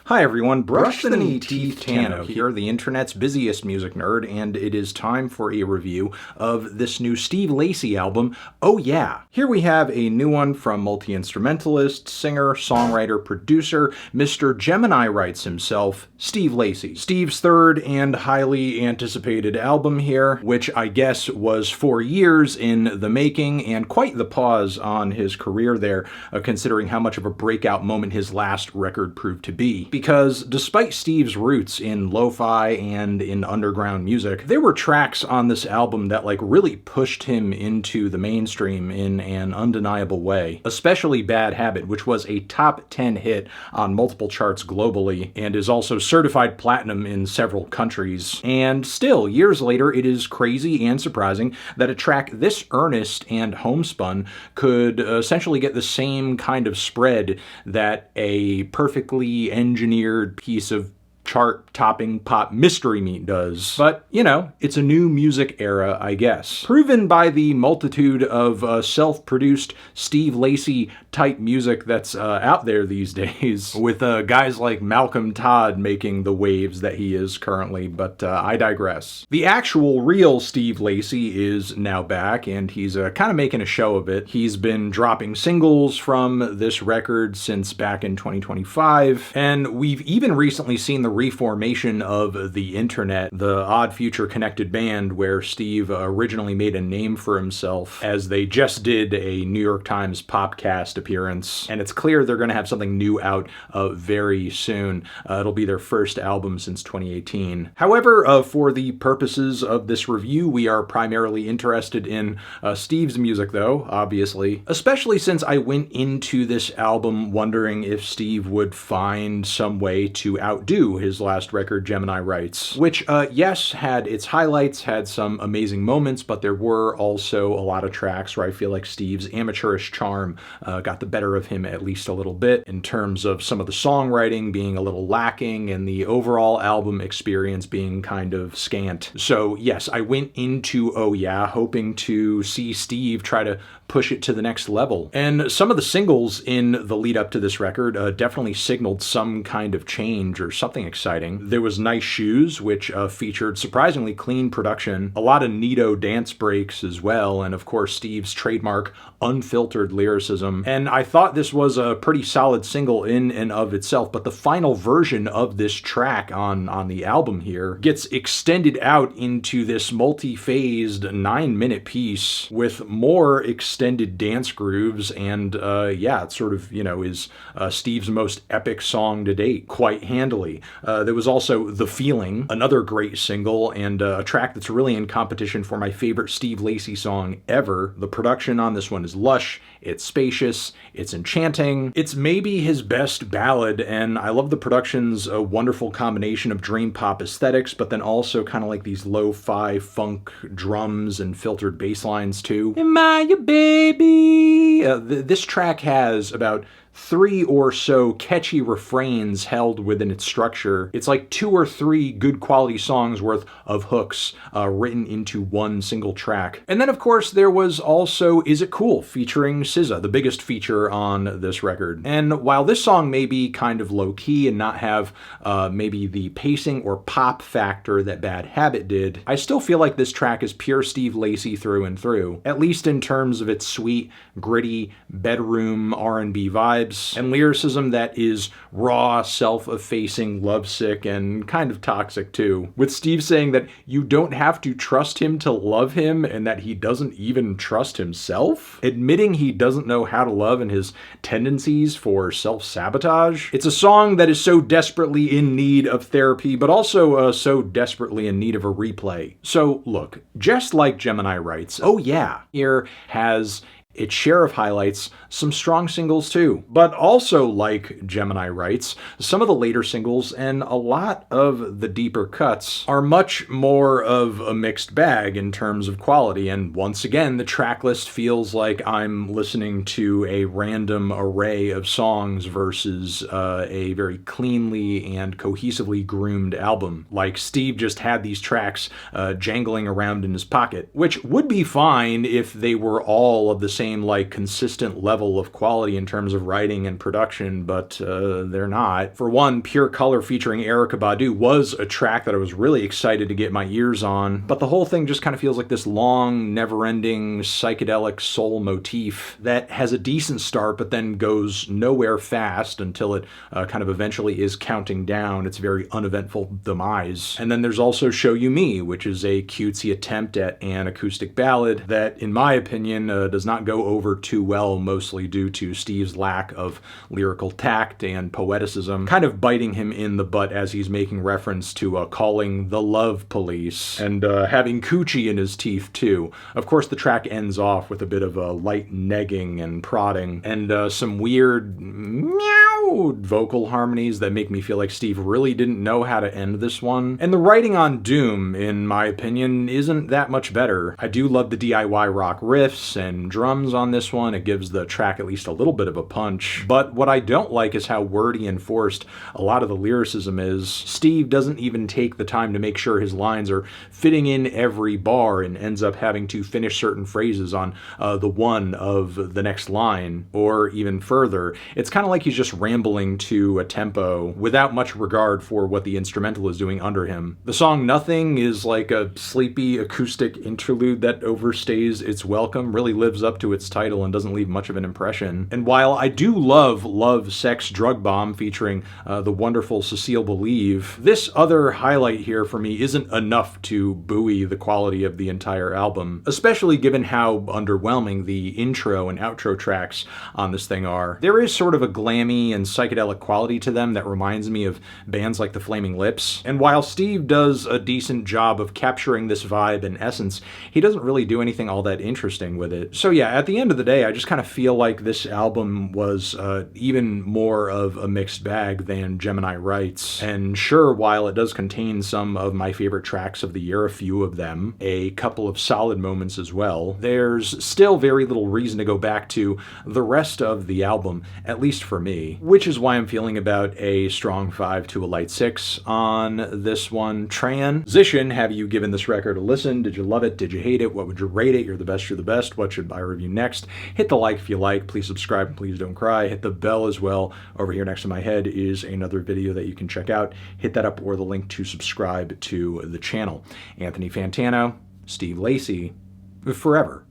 Hi everyone, Brush the Knee Teeth Tano here, the internet's busiest music nerd, and it is time for a review of this new Steve Lacy album, Oh Yeah! Here we have a new one from multi-instrumentalist, singer, songwriter, producer, Mr. Gemini Rights himself, Steve Lacy. Steve's third and highly anticipated album here, which I guess was 4 years in the making, and quite the pause on his career there, considering how much of a breakout moment his last record proved to be. Because despite Steve's roots in lo-fi and in underground music, there were tracks on this album that really pushed him into the mainstream in an undeniable way. Especially Bad Habit, which was a top 10 hit on multiple charts globally and is also certified platinum in several countries. And still, years later, it is crazy and surprising that a track this earnest and homespun could essentially get the same kind of spread that a perfectly engineered piece of chart-topping pop mystery meat does. But, you know, it's a new music era, I guess. Proven by the multitude of self-produced Steve Lacy type music that's out there these days, with guys like Malcolm Todd making the waves that he is currently, but I digress. The actual real Steve Lacy is now back, and he's kind of making a show of it. He's been dropping singles from this record since back in 2025, and we've even recently seen the reformation of the internet, the Odd Future Connected Band, where Steve originally made a name for himself, as they just did a New York Times Popcast appearance, and it's clear they're going to have something new out very soon. It'll be their first album since 2018. However, for the purposes of this review, we are primarily interested in Steve's music, though, obviously, especially since I went into this album wondering if Steve would find some way to outdo his last record, Gemini Rights, which, yes, had its highlights, had some amazing moments, but there were also a lot of tracks where I feel like Steve's amateurish charm got the better of him at least a little bit, in terms of some of the songwriting being a little lacking and the overall album experience being kind of scant. So yes, I went into Oh Yeah hoping to see Steve try to push it to the next level. And some of the singles in the lead up to this record definitely signaled some kind of change or something exciting. There was Nice Shoes, which featured surprisingly clean production, a lot of neato dance breaks as well, and of course Steve's trademark unfiltered lyricism. And I thought this was a pretty solid single in and of itself, but the final version of this track on the album here gets extended out into this multi-phased 9-minute piece with more extended dance grooves, and yeah, it sort of, is Steve's most epic song to date, quite handily. There was also The Feeling, another great single, and a track that's really in competition for my favorite Steve Lacy song ever. The production on this one is lush, it's spacious, it's enchanting. It's maybe his best ballad, and I love the production's a wonderful combination of dream pop aesthetics, but then also kind of like these lo-fi funk drums and filtered bass lines too. Am I your baby? This track has about 3 or so catchy refrains held within its structure. It's like 2 or 3 good quality songs worth of hooks written into one single track. And then of course there was also Is It Cool featuring SZA, the biggest feature on this record. And while this song may be kind of low-key and not have maybe the pacing or pop factor that Bad Habit did, I still feel like this track is pure Steve Lacy through and through, at least in terms of its sweet, gritty, bedroom R&B vibes, and lyricism that is raw, self-effacing, lovesick, and kind of toxic too. With Steve saying that you don't have to trust him to love him, and that he doesn't even trust himself, admitting he doesn't know how to love and his tendencies for self-sabotage. It's a song that is so desperately in need of therapy, but also so desperately in need of a replay. So look, just like Gemini Rights, Oh Yeah here has its share of highlights, some strong singles too. But also, like Gemini Rights, some of the later singles and a lot of the deeper cuts are much more of a mixed bag in terms of quality, and once again, the track list feels like I'm listening to a random array of songs versus a very cleanly and cohesively groomed album. Like Steve just had these tracks jangling around in his pocket, which would be fine if they were all of the same same, like, consistent level of quality in terms of writing and production, but they're not. For one, Pure Color featuring Erykah Badu was a track that I was really excited to get my ears on, but the whole thing just kind of feels like this long, never-ending, psychedelic soul motif that has a decent start, but then goes nowhere fast until it kind of eventually is counting down its very uneventful demise. And then there's also Show You Me, which is a cutesy attempt at an acoustic ballad that, in my opinion, does not go over too well, mostly due to Steve's lack of lyrical tact and poeticism, kind of biting him in the butt as he's making reference to calling the love police, and having coochie in his teeth too. Of course, the track ends off with a bit of a light negging and prodding, and some weird meow vocal harmonies that make me feel like Steve really didn't know how to end this one. And the writing on Doom, in my opinion, isn't that much better. I do love the DIY rock riffs and drums on this one. It gives the track at least a little bit of a punch. But what I don't like is how wordy and forced a lot of the lyricism is. Steve doesn't even take the time to make sure his lines are fitting in every bar and ends up having to finish certain phrases on the one of the next line, or even further. It's kind of like he's just rambling to a tempo without much regard for what the instrumental is doing under him. The song Nothing is like a sleepy acoustic interlude that overstays its welcome, really lives up to its title and doesn't leave much of an impression. And while I do love Love, Sex, Drug Bomb featuring the wonderful Cecile Believe, this other highlight here for me isn't enough to buoy the quality of the entire album, especially given how underwhelming the intro and outro tracks on this thing are. There is sort of a glammy and psychedelic quality to them that reminds me of bands like the Flaming Lips, and while Steve does a decent job of capturing this vibe and essence, he doesn't really do anything all that interesting with it. So yeah, at the end of the day, I just kind of feel like this album was even more of a mixed bag than Gemini Rights. And sure, while it does contain some of my favorite tracks of the year, a few of them, a couple of solid moments as well, there's still very little reason to go back to the rest of the album, at least for me, which is why I'm feeling about a strong 5 to a light 6 on this one. Transition, have you given this record a listen? Did you love it? Did you hate it? What would you rate it? You're the best, you're the best. What should I review next? Hit the like if you like. Please subscribe and please don't cry. Hit the bell as well. Over here next to my head is another video that you can check out. Hit that up or the link to subscribe to the channel. Anthony Fantano, Steve Lacy, forever.